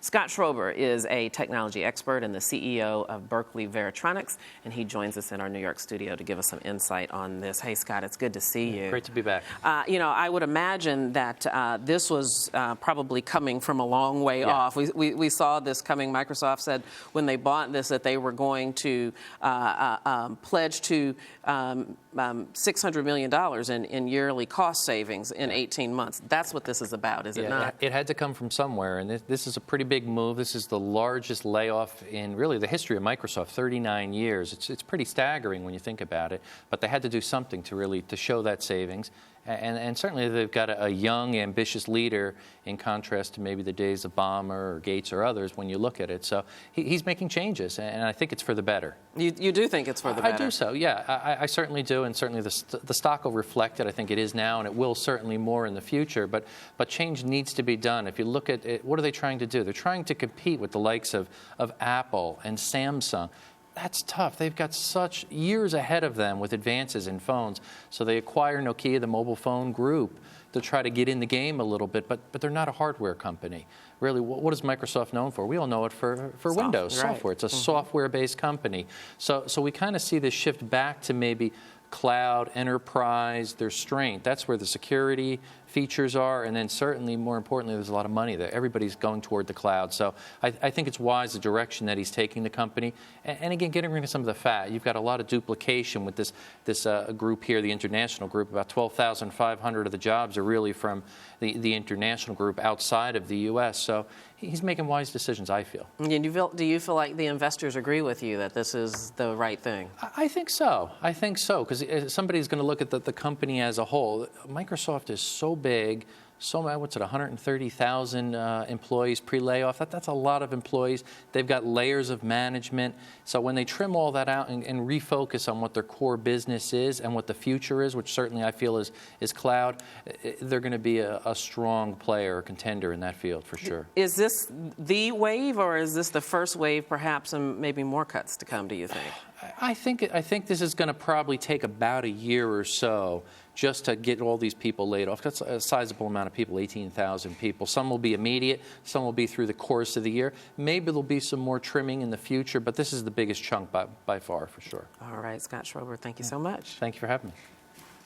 Scott Schober is a technology expert and the CEO of Berkeley Varitronics, and he joins us in our New York studio to give us some insight on this. Hey, Scott, it's good to see you. Great to be back. I would imagine that this was probably coming from a long way off. We saw this coming. Microsoft said when they bought this that they were going to pledge to $600 million in yearly cost savings in 18 months. That's what this is about, is it not? It had to come from somewhere, and this is a pretty big move. This is the largest layoff in really the history of Microsoft, 39 years. It's pretty staggering when you think about it, but they had to do something to show that savings. And certainly they've got a young, ambitious leader in contrast to maybe the days of Ballmer or Gates or others when you look at it. So he's making changes, and I think it's for the better. You do think it's for the better? I do so, yeah. I certainly do, and certainly the stock will reflect it. I think it is now, and it will certainly more in the future. But change needs to be done. If you look at it, what are they trying to do? They're trying to compete with the likes of Apple and Samsung. That's tough. They've got such years ahead of them with advances in phones. So they acquire Nokia, the mobile phone group, to try to get in the game a little bit. But they're not a hardware company. Really, what is Microsoft known for? We all know it for Windows software. It's a software-based company. So we kind of see this shift back to maybe cloud, enterprise, their strength. That's where the security features are, and then certainly, more importantly, there's a lot of money there. Everybody's going toward the cloud. So I think it's wise the direction that he's taking the company. And again, getting rid of some of the fat. You've got a lot of duplication with this group here, the international group. About 12,500 of the jobs are really from the international group outside of the U.S. So he's making wise decisions, I feel. And do you feel like the investors agree with you that this is the right thing? I think so. I think so, because somebody's going to look at the company as a whole. Microsoft is so big, what's it, 130,000 employees pre-layoff. That's a lot of employees. They've got layers of management. So when they trim all that out and refocus on what their core business is and what the future is, which certainly I feel is cloud, they're going to be a strong player or contender in that field for sure. Is this the wave, or is this the first wave, perhaps, and maybe more cuts to come, do you think? I think this is going to probably take about a year or so just to get all these people laid off. That's a sizable amount of people, 18,000 people. Some will be immediate, some will be through the course of the year. Maybe there'll be some more trimming in the future, but this is the biggest chunk by far, for sure. All right, Scott Schober, thank you so much. Thank you for having me.